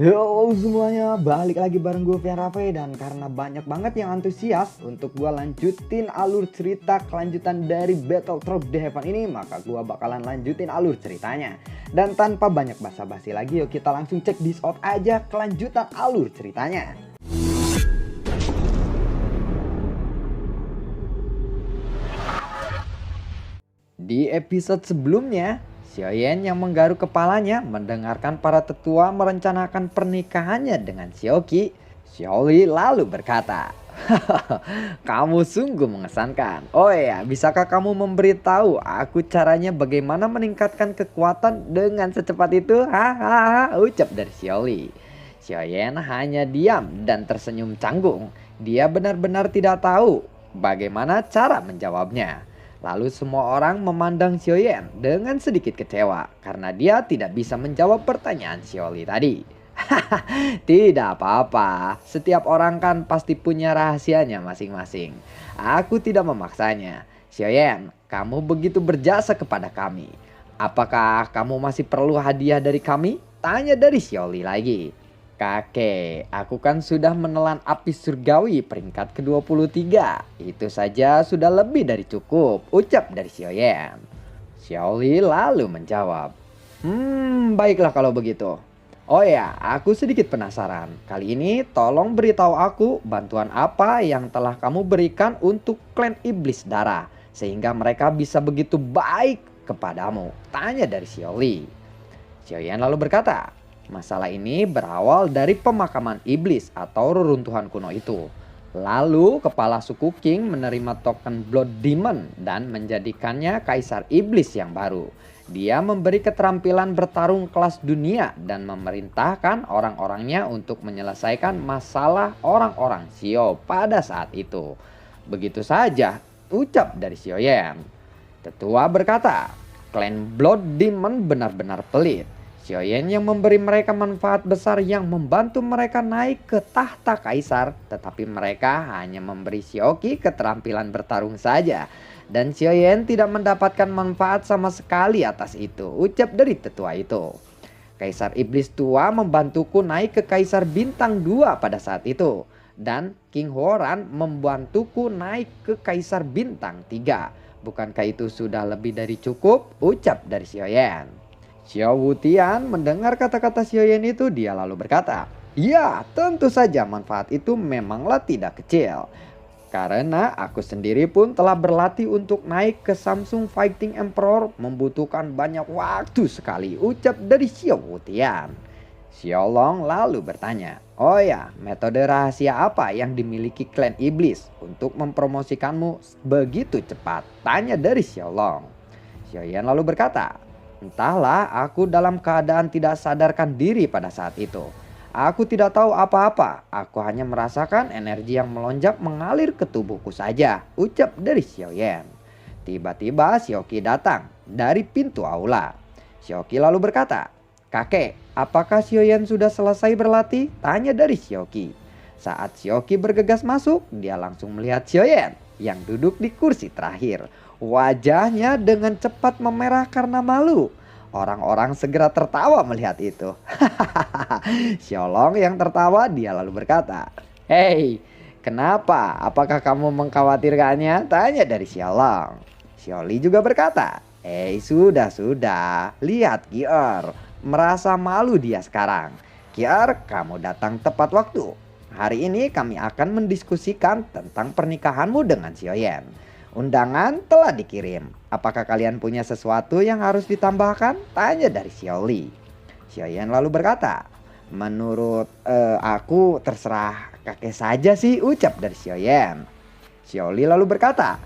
Halo semuanya, balik lagi bareng gue Fian Rafe. Dan karena banyak banget yang antusias untuk gue lanjutin alur cerita kelanjutan dari Battlefield The Heaven ini, maka gue bakalan lanjutin alur ceritanya. Dan tanpa banyak basa-basi lagi, yuk kita langsung cek this out aja kelanjutan alur ceritanya. Di episode sebelumnya, Xiaoyan yang menggaruk kepalanya mendengarkan para tetua merencanakan pernikahannya dengan Xiaoqi. Xiaoli lalu berkata, "Kamu sungguh mengesankan. Oh ya, bisakah kamu memberitahu aku caranya bagaimana meningkatkan kekuatan dengan secepat itu?" Hahaha, ucap dari Xiaoli. Xiaoyan hanya diam dan tersenyum canggung. Dia benar-benar tidak tahu bagaimana cara menjawabnya. Lalu semua orang memandang Xiaoyan dengan sedikit kecewa karena dia tidak bisa menjawab pertanyaan Xiaoli tadi. Tidak apa-apa, setiap orang kan pasti punya rahasianya masing-masing. Aku tidak memaksanya. Xiaoyan, kamu begitu berjasa kepada kami. Apakah kamu masih perlu hadiah dari kami? Tanya dari Xiaoli lagi. Kakek, aku kan sudah menelan api surgawi peringkat ke-23. Itu saja sudah lebih dari cukup, ucap dari Xiaoyan. Xiaoli lalu menjawab, baiklah kalau begitu. Oh ya, aku sedikit penasaran. Kali ini tolong beritahu aku bantuan apa yang telah kamu berikan untuk klan iblis darah, sehingga mereka bisa begitu baik kepadamu. Tanya dari Xiaoli. Xiaoyan lalu berkata, masalah ini berawal dari pemakaman iblis atau reruntuhan kuno itu. Lalu kepala suku King menerima token Blood Demon dan menjadikannya kaisar iblis yang baru. Dia memberi keterampilan bertarung kelas dunia dan memerintahkan orang-orangnya untuk menyelesaikan masalah orang-orang Xiao pada saat itu. Begitu saja, ucap dari Xiaoyan. Tetua berkata, klan Blood Demon benar-benar pelit. Xiaoyan yang memberi mereka manfaat besar yang membantu mereka naik ke tahta kaisar, tetapi mereka hanya memberi Xiaoqi keterampilan bertarung saja. Dan Xiaoyan tidak mendapatkan manfaat sama sekali atas itu, ucap dari tetua itu. Kaisar iblis tua membantuku naik ke kaisar bintang 2 pada saat itu. Dan King Horan membantuku naik ke kaisar bintang 3. Bukankah itu sudah lebih dari cukup? Ucap dari Xiaoyan. Xiao Wutian mendengar kata-kata Xiaoyan itu, dia lalu berkata, ya tentu saja manfaat itu memanglah tidak kecil. Karena aku sendiri pun telah berlatih untuk naik ke Samsung Fighting Emperor membutuhkan banyak waktu sekali, ucap dari Xiao Wutian. Xiao Long lalu bertanya, oh ya, metode rahasia apa yang dimiliki klan iblis untuk mempromosikanmu begitu cepat? Tanya dari Xiao Long. Xiaoyan lalu berkata, entahlah, aku dalam keadaan tidak sadarkan diri pada saat itu. Aku tidak tahu apa-apa, aku hanya merasakan energi yang melonjak mengalir ke tubuhku saja, ucap dari Xiaoyan. Tiba-tiba Xiaoqi datang dari pintu aula. Xiaoqi lalu berkata, kakek, apakah Xiaoyan sudah selesai berlatih? Tanya dari Xiaoqi. Saat Xiaoqi bergegas masuk, dia langsung melihat Xiaoyan yang duduk di kursi terakhir. Wajahnya dengan cepat memerah karena malu. Orang-orang segera tertawa melihat itu. Xiaolong yang tertawa, dia lalu berkata, hei, kenapa? Apakah kamu mengkhawatirkannya? Tanya dari Xiaolong. Xiaoli juga berkata, sudah. Lihat Kier, merasa malu dia sekarang. Kier, kamu datang tepat waktu. Hari ini kami akan mendiskusikan tentang pernikahanmu dengan Xiaoyan. Undangan telah dikirim. Apakah kalian punya sesuatu yang harus ditambahkan? Tanya dari Xiaoli. Xiaoyan lalu berkata, menurut aku terserah kakek saja sih, ucap dari Xiaoyan. Xiaoli lalu berkata,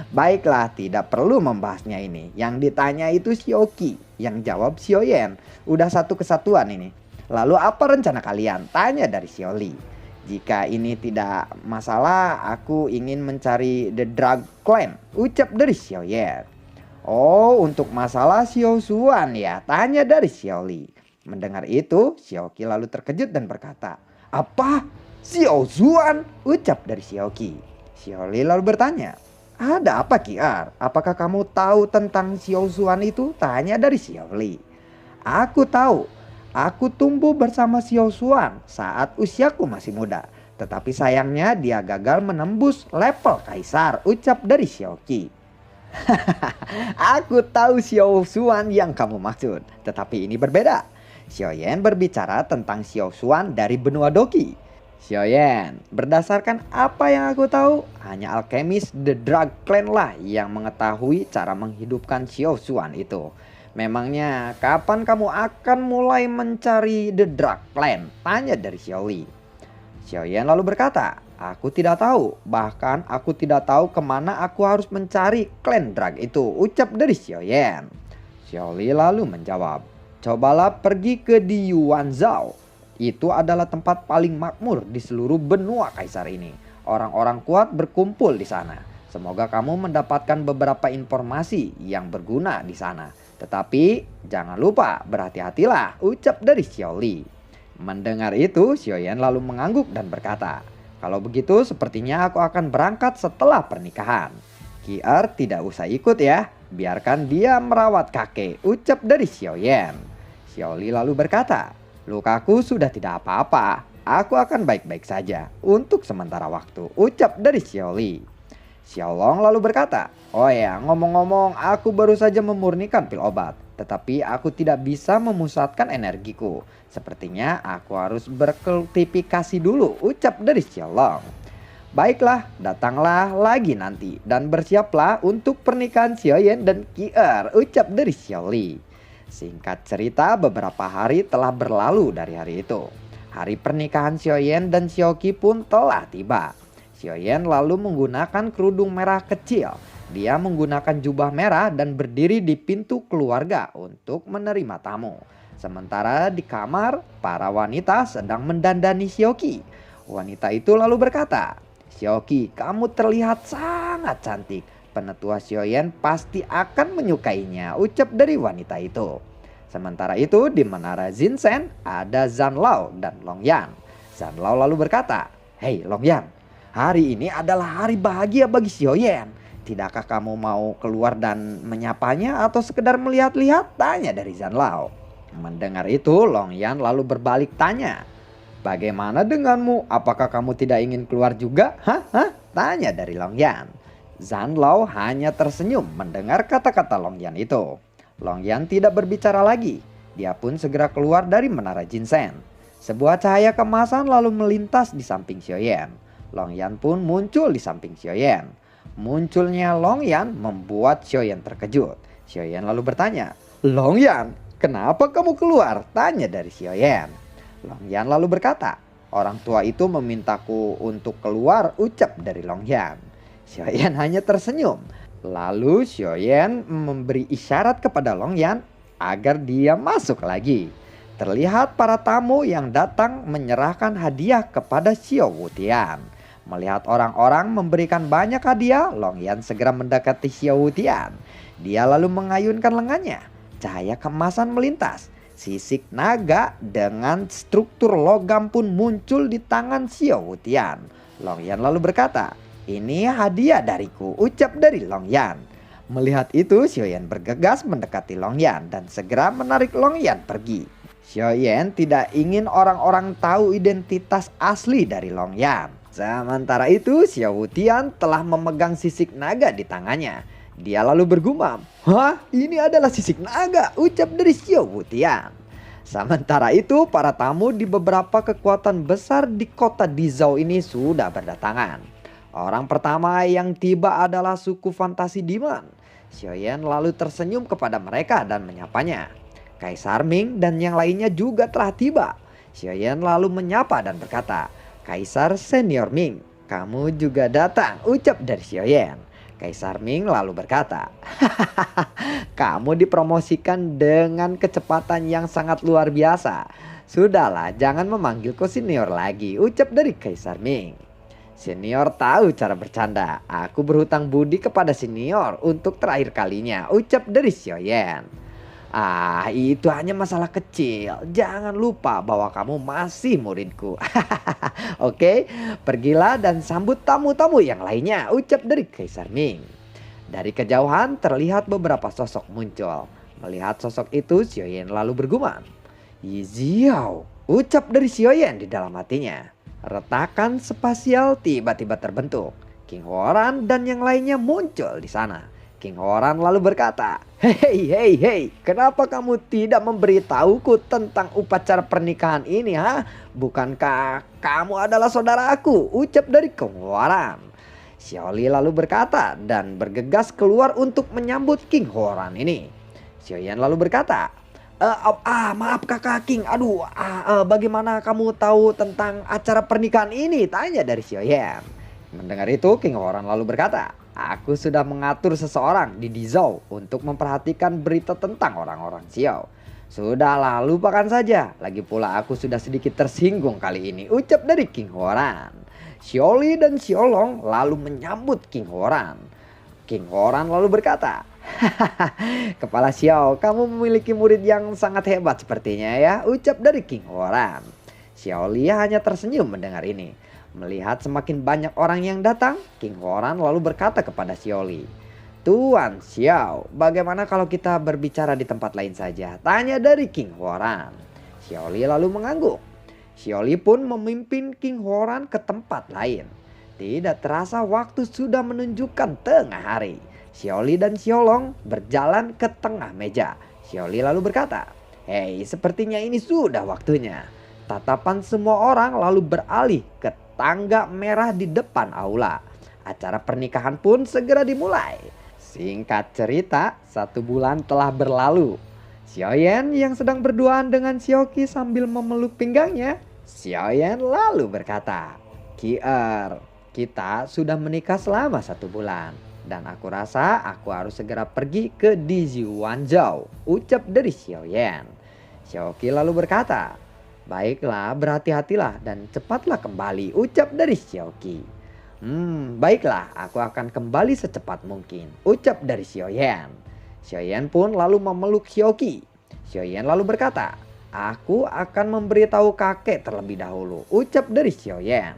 baiklah, tidak perlu membahasnya ini. Yang ditanya itu Xiaoqi, yang jawab Xiaoyan. Udah satu kesatuan ini. Lalu apa rencana kalian? Tanya dari Xiaoli. Jika ini tidak masalah, aku ingin mencari The Drag Clan, ucap dari Xiaoyan. Oh, untuk masalah Xiao Xuan ya? Tanya dari Xiaoli. Mendengar itu, Xiaoqi lalu terkejut dan berkata, apa? Xiao Xuan? Ucap dari Xiaoqi. Xiaoli lalu bertanya, ada apa Kiar? Apakah kamu tahu tentang Xiao Xuan itu? Tanya dari Xiaoli. Aku tahu. Aku tumbuh bersama Xiao Xuan saat usiaku masih muda. Tetapi sayangnya dia gagal menembus level kaisar, ucap dari Xiaoqi. Aku tahu Xiao Xuan yang kamu maksud, tetapi ini berbeda. Xiaoyan berbicara tentang Xiao Xuan dari benua Doki. Xiaoyan, berdasarkan apa yang aku tahu, hanya alkemis The Drug Clan lah yang mengetahui cara menghidupkan Xiao Xuan itu. Memangnya kapan kamu akan mulai mencari The Drug Clan? Tanya dari Xiaoli. Xiaoyan lalu berkata, aku tidak tahu, bahkan aku tidak tahu kemana aku harus mencari klan drag itu, ucap dari Xiaoyan. Xiaoli lalu menjawab, cobalah pergi ke di Yuanzhou. Itu adalah tempat paling makmur di seluruh benua kaisar ini. Orang-orang kuat berkumpul di sana. Semoga kamu mendapatkan beberapa informasi yang berguna di sana. Tetapi jangan lupa berhati-hatilah, ucap dari Xiaoli. Mendengar itu, Xiaoyan lalu mengangguk dan berkata, kalau begitu sepertinya aku akan berangkat setelah pernikahan. Kier tidak usah ikut ya, biarkan dia merawat kakek, ucap dari Xiaoyan. Xiaoli lalu berkata, lukaku sudah tidak apa-apa, aku akan baik-baik saja untuk sementara waktu, ucap dari Xiaoli. Xiaolong lalu berkata, oh ya, ngomong-ngomong aku baru saja memurnikan pil obat, tetapi aku tidak bisa memusatkan energiku. Sepertinya aku harus berkultifikasi dulu, ucap dari Xiaolong. Baiklah, datanglah lagi nanti dan bersiaplah untuk pernikahan Xiaoyan dan Kier, ucap dari Xiaoli. Singkat cerita, beberapa hari telah berlalu dari hari itu. Hari pernikahan Xiaoyan dan Xiaoqi pun telah tiba. Xiaoyan lalu menggunakan kerudung merah kecil. Dia menggunakan jubah merah dan berdiri di pintu keluarga untuk menerima tamu. Sementara di kamar, para wanita sedang mendandani Xiaoqi. Wanita itu lalu berkata, Xiaoqi, kamu terlihat sangat cantik. Penetua Xiaoyan pasti akan menyukainya, ucap dari wanita itu. Sementara itu di menara Jinsen ada Zhan Lao dan Long Yan. Zhan Lao lalu berkata, hei Long Yan, hari ini adalah hari bahagia bagi Xiaoyan. Tidakkah kamu mau keluar dan menyapanya atau sekedar melihat-lihat? Tanya dari Zhan Lao. Mendengar itu, Long Yan lalu berbalik tanya, bagaimana denganmu? Apakah kamu tidak ingin keluar juga? Hah? Tanya dari Long Yan. Zhan Lao hanya tersenyum mendengar kata-kata Long Yan itu. Long Yan tidak berbicara lagi. Dia pun segera keluar dari menara Jinsen. Sebuah cahaya kemasan lalu melintas di samping Xiaoyan. Long Yan pun muncul di samping Xiaoyan. Munculnya Long Yan membuat Xiaoyan terkejut. Xiaoyan lalu bertanya, Long Yan, kenapa kamu keluar? Tanya dari Xiaoyan. Long Yan lalu berkata, orang tua itu memintaku untuk keluar, ucap dari Long Yan. Xiaoyan hanya tersenyum. Lalu Xiaoyan memberi isyarat kepada Long Yan agar dia masuk lagi. Terlihat para tamu yang datang menyerahkan hadiah kepada Xiao Wutian. Melihat orang-orang memberikan banyak hadiah, Long Yan segera mendekati Xiao Wutian. Dia lalu mengayunkan lengannya. Cahaya kemasan melintas. Sisik naga dengan struktur logam pun muncul di tangan Xiao Wutian. Long Yan lalu berkata, ini hadiah dariku, ucap dari Long Yan. Melihat itu, Xiaoyan bergegas mendekati Long Yan dan segera menarik Long Yan pergi. Xiaoyan tidak ingin orang-orang tahu identitas asli dari Long Yan. Sementara itu, Xiao Wutian telah memegang sisik naga di tangannya. Dia lalu bergumam, "Hah, ini adalah sisik naga," ucap dari Xiao Wutian. Sementara itu, para tamu di beberapa kekuatan besar di kota Dizhou ini sudah berdatangan. Orang pertama yang tiba adalah suku fantasi Demon. Xiaoyan lalu tersenyum kepada mereka dan menyapanya. Kaisar Ming dan yang lainnya juga telah tiba. Xiaoyan lalu menyapa dan berkata, "Kaisar Senior Ming, kamu juga datang," ucap dari Xiaoyan. Kaisar Ming lalu berkata, "Kamu dipromosikan dengan kecepatan yang sangat luar biasa. Sudahlah, jangan memanggilku senior lagi," ucap dari Kaisar Ming. "Senior tahu cara bercanda. Aku berhutang budi kepada senior untuk terakhir kalinya," ucap dari Xiaoyan. "Ah, itu hanya masalah kecil. Jangan lupa bahwa kamu masih muridku." "Oke, pergilah dan sambut tamu-tamu yang lainnya," ucap dari Kaisar Ming. Dari kejauhan terlihat beberapa sosok muncul. Melihat sosok itu, Xiaoyan lalu bergumam, Yiziao, ucap dari Xiaoyan di dalam hatinya. Retakan spasial tiba-tiba terbentuk. King Horan dan yang lainnya muncul di sana. King Horan lalu berkata, "Hei, hei, hei, kenapa kamu tidak memberitahuku tentang upacara pernikahan ini, ha? Bukankah kamu adalah saudaraku?" Ucap dari King Horan. Xiaoli lalu berkata dan bergegas keluar untuk menyambut King Horan ini. Xiaoyan lalu berkata, maaf kakak King, aduh, bagaimana kamu tahu tentang acara pernikahan ini?" Tanya dari Xiaoyan. Mendengar itu, King Horan lalu berkata, "Aku sudah mengatur seseorang di Dizhou untuk memperhatikan berita tentang orang-orang Xiao. Sudahlah, lupakan saja. Lagi pula aku sudah sedikit tersinggung kali ini," ucap dari King Horan. Xiaoli dan Xiaolong lalu menyambut King Horan. King Horan lalu berkata, "Kepala Xiao, kamu memiliki murid yang sangat hebat sepertinya ya," ucap dari King Horan. Xiaoli hanya tersenyum mendengar ini. Melihat semakin banyak orang yang datang, King Horan lalu berkata kepada Xiaoli, "Tuan Xiao, bagaimana kalau kita berbicara di tempat lain saja?" Tanya dari King Horan. Xiaoli lalu mengangguk. Xiaoli pun memimpin King Horan ke tempat lain. Tidak terasa waktu sudah menunjukkan tengah hari. Xiaoli dan Xiaolong berjalan ke tengah meja. Xiaoli lalu berkata, "Hei, sepertinya ini sudah waktunya." Tatapan semua orang lalu beralih ke tangga merah di depan aula. Acara pernikahan pun segera dimulai. Singkat cerita, 1 bulan telah berlalu. Xiaoyan yang sedang berduaan dengan Xiaoqi sambil memeluk pinggangnya. Xiaoyan lalu berkata, "Kier, kita sudah menikah selama 1 bulan. Dan aku rasa aku harus segera pergi ke Dizhu Wanzhou," ucap dari Xiaoyan. Xiaoqi lalu berkata, "Baiklah, berhati-hatilah dan cepatlah kembali," ucap dari Xiaoqi. Baiklah, aku akan kembali secepat mungkin," ucap dari Xiaoyan. Xiaoyan pun lalu memeluk Xiaoqi. Xiaoyan lalu berkata, "Aku akan memberitahu kakek terlebih dahulu," ucap dari Xiaoyan.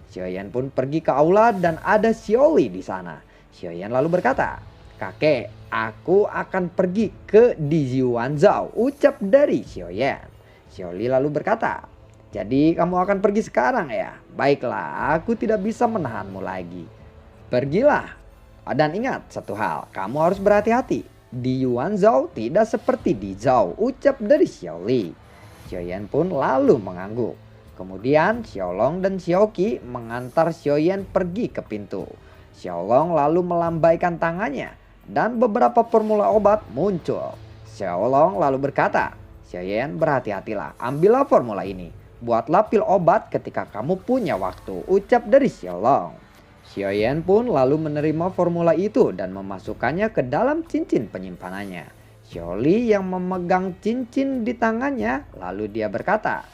Xiaoyan pun pergi ke aula dan ada Xiaoli di sana. Xiaoyan lalu berkata, "Kakek, aku akan pergi ke Dizhu Wanzhou," ucap dari Xiaoyan. Xiaoli lalu berkata, "Jadi kamu akan pergi sekarang ya? Baiklah, aku tidak bisa menahanmu lagi. Pergilah. Dan ingat satu hal, kamu harus berhati-hati. Di Wanzhou tidak seperti di Zhou," ucap dari Xiaoli. Xiaoyan pun lalu mengangguk. Kemudian Xiaolong dan Xiaoqi mengantar Xiaoyan pergi ke pintu. Xiaolong lalu melambaikan tangannya dan beberapa formula obat muncul. Xiaolong lalu berkata, "Xiaoyan, berhati-hatilah, ambillah formula ini. Buatlah pil obat ketika kamu punya waktu," ucap dari Xiaolong. Xiaoyan pun lalu menerima formula itu dan memasukkannya ke dalam cincin penyimpanannya. Xiaoli yang memegang cincin di tangannya, lalu dia berkata,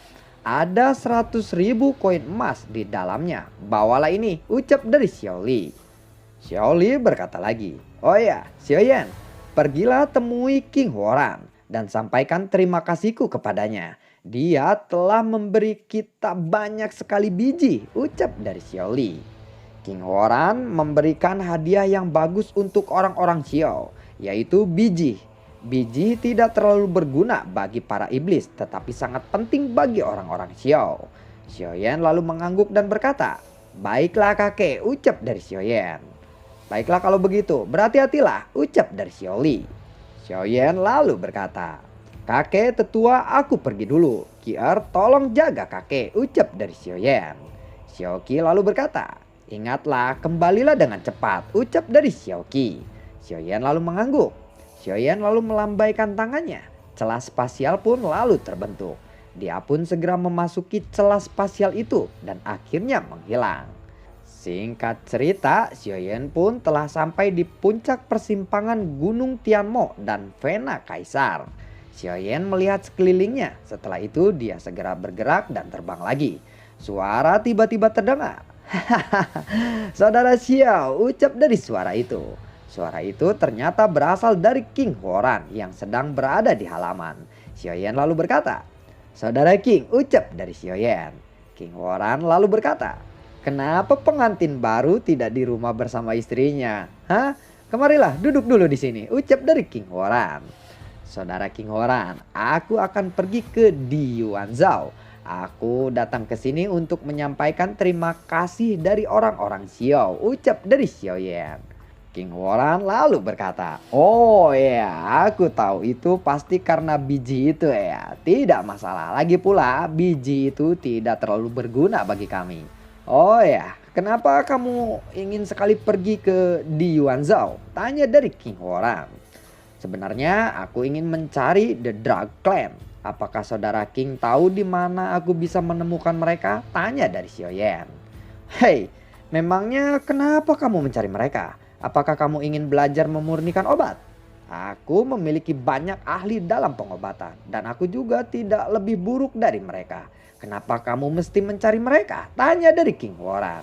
"Ada 100.000 koin emas di dalamnya. Bawalah ini," ucap dari Xiaoli. Xiaoli berkata lagi, "Oh ya, Xiaoyan, pergilah temui King Horan dan sampaikan terima kasihku kepadanya. Dia telah memberi kita banyak sekali biji," ucap dari Xiaoli. King Horan memberikan hadiah yang bagus untuk orang-orang Xiao, yaitu biji. Biji tidak terlalu berguna bagi para iblis, tetapi sangat penting bagi orang-orang Xiao. Xiaoyan lalu mengangguk dan berkata, "Baiklah kakek," ucap dari Xiaoyan. "Baiklah kalau begitu, berhati-hatilah," ucap dari Xiaoli. Xiaoyan lalu berkata, "Kakek tetua, aku pergi dulu. Kier, tolong jaga kakek," ucap dari Xiaoyan. Xiaoqi lalu berkata, "Ingatlah, kembalilah dengan cepat," ucap dari Xiaoqi. Xiaoyan lalu mengangguk. Xiaoyan lalu melambaikan tangannya. Celah spasial pun lalu terbentuk. Dia pun segera memasuki celah spasial itu dan akhirnya menghilang. Singkat cerita, Xiaoyan pun telah sampai di puncak persimpangan Gunung Tianmo dan Vena Kaisar. Xiaoyan melihat sekelilingnya. Setelah itu dia segera bergerak dan terbang lagi. Suara tiba-tiba terdengar. "Saudara Xiao," ucap dari suara itu. Suara itu ternyata berasal dari King Horan yang sedang berada di halaman. Xiaoyan lalu berkata, "Saudara King," ucap dari Xiaoyan. King Horan lalu berkata, "Kenapa pengantin baru tidak di rumah bersama istrinya? Hah? Kemarilah, duduk dulu di sini," ucap dari King Horan. Saudara King Horan, aku akan pergi ke Diwanzhou. Aku datang ke sini untuk menyampaikan terima kasih dari orang-orang Xiao, ucap dari Xiao Yan. King Horan lalu berkata, oh ya, aku tahu itu pasti karena biji itu ya. Tidak masalah, lagi pula biji itu tidak terlalu berguna bagi kami. Oh ya, kenapa kamu ingin sekali pergi ke Diwanzhou? Tanya dari King Horan. Sebenarnya aku ingin mencari The Drug Clan. Apakah saudara King tahu di mana aku bisa menemukan mereka? Tanya dari Xiaoyan. Hei, memangnya kenapa kamu mencari mereka? Apakah kamu ingin belajar memurnikan obat? Aku memiliki banyak ahli dalam pengobatan dan aku juga tidak lebih buruk dari mereka. Kenapa kamu mesti mencari mereka? Tanya dari King Warren.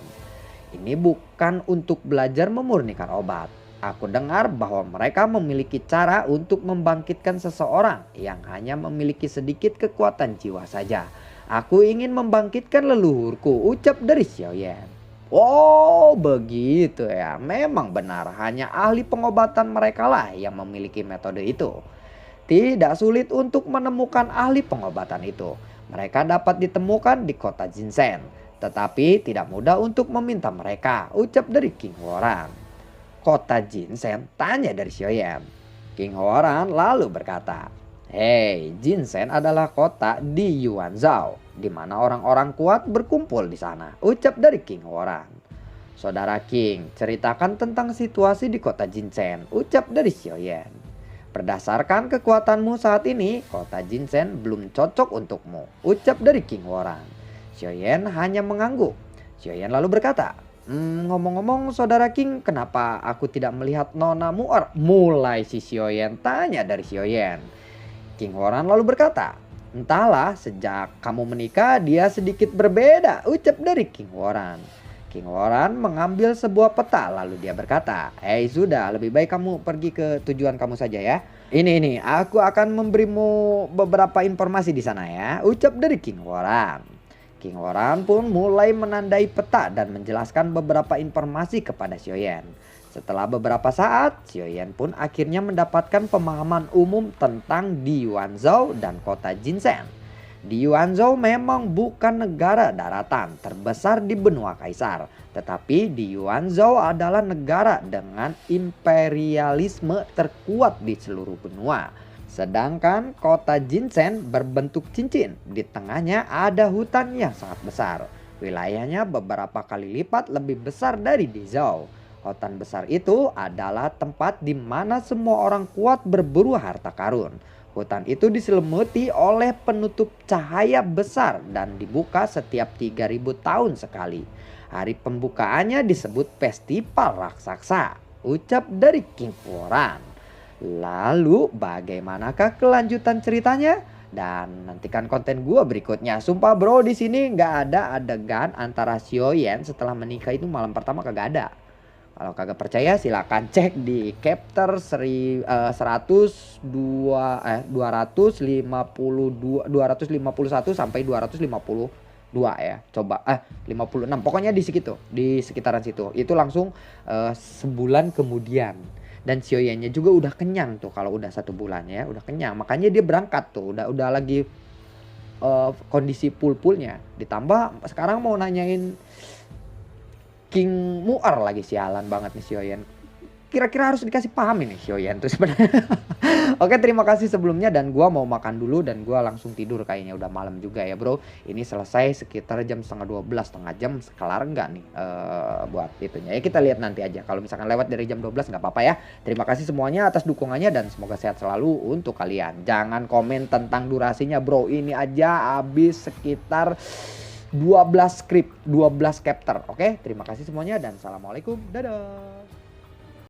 Ini bukan untuk belajar memurnikan obat. Aku dengar bahwa mereka memiliki cara untuk membangkitkan seseorang yang hanya memiliki sedikit kekuatan jiwa saja. Aku ingin membangkitkan leluhurku, ucap dari Xiaoyan. Oh begitu ya, memang benar hanya ahli pengobatan mereka lah yang memiliki metode itu. Tidak sulit untuk menemukan ahli pengobatan itu. Mereka dapat ditemukan di kota Jinsen. Tetapi tidak mudah untuk meminta mereka, ucap dari King Warren. Kota Jinsen? Tanya dari Xiaoyan. King Horan lalu berkata, hei, Jinsen adalah kota di Yuanzhou, di mana orang-orang kuat berkumpul di sana, ucap dari King Horan. Saudara King, ceritakan tentang situasi di kota Jinsen, ucap dari Xiaoyan. Berdasarkan kekuatanmu saat ini, kota Jinsen belum cocok untukmu, ucap dari King Horan. Xiaoyan hanya mengangguk. Xiaoyan lalu berkata, ngomong-ngomong saudara King, kenapa aku tidak melihat Nona Muar? Mulai si Xiaoyan tanya dari Xiaoyan. King Horan lalu berkata, entahlah, sejak kamu menikah dia sedikit berbeda, ucap dari King Horan. King Horan mengambil sebuah peta lalu dia berkata, hei sudah, lebih baik kamu pergi ke tujuan kamu saja ya. Ini, aku akan memberimu beberapa informasi di sana ya, ucap dari King Horan. King Horan pun mulai menandai peta dan menjelaskan beberapa informasi kepada Xiaoyan. Setelah beberapa saat, Xiaoyan pun akhirnya mendapatkan pemahaman umum tentang Diwanzhou dan kota Jinsen. Diwanzhou memang bukan negara daratan terbesar di benua Kaisar, tetapi Diwanzhou adalah negara dengan imperialisme terkuat di seluruh benua. Sedangkan kota Jinsen berbentuk cincin, di tengahnya ada hutan yang sangat besar. Wilayahnya beberapa kali lipat lebih besar dari Dezhou. Hutan besar itu adalah tempat di mana semua orang kuat berburu harta karun. Hutan itu diselimuti oleh penutup cahaya besar dan dibuka setiap 3000 tahun sekali. Hari pembukaannya disebut Festival Raksasa, ucap dari King Warren. Lalu bagaimanakah kelanjutan ceritanya? Dan nantikan konten gua berikutnya. Sumpah bro, di sini nggak ada adegan antara Xiaoyan setelah menikah itu malam pertama, kagak ada. Kalau kagak percaya silakan cek di chapter 251 sampai 252 ya. Coba 56. Pokoknya di segitu, di sekitaran situ. Itu langsung sebulan kemudian. Dan Xiaoyannya juga udah kenyang tuh kalau udah 1 bulan ya, udah kenyang. Makanya dia berangkat tuh, udah lagi kondisi pulnya. Ditambah sekarang mau nanyain King Muar lagi, sialan banget nih Xiaoyan. Kira-kira harus dikasih paham ini Xiaoyan tuh sebenarnya. Oke, terima kasih sebelumnya dan gua mau makan dulu dan gua langsung tidur, kayaknya udah malam juga ya bro. Ini selesai sekitar jam 11:30, setengah jam kelar enggak nih buat itunya ya, kita lihat nanti aja. Kalau misalkan lewat dari jam 12 nggak apa-apa ya. Terima kasih semuanya atas dukungannya dan semoga sehat selalu untuk kalian. Jangan komen tentang durasinya bro, ini aja habis sekitar 12 script, 12 chapter. Oke, terima kasih semuanya dan assalamualaikum, dadah.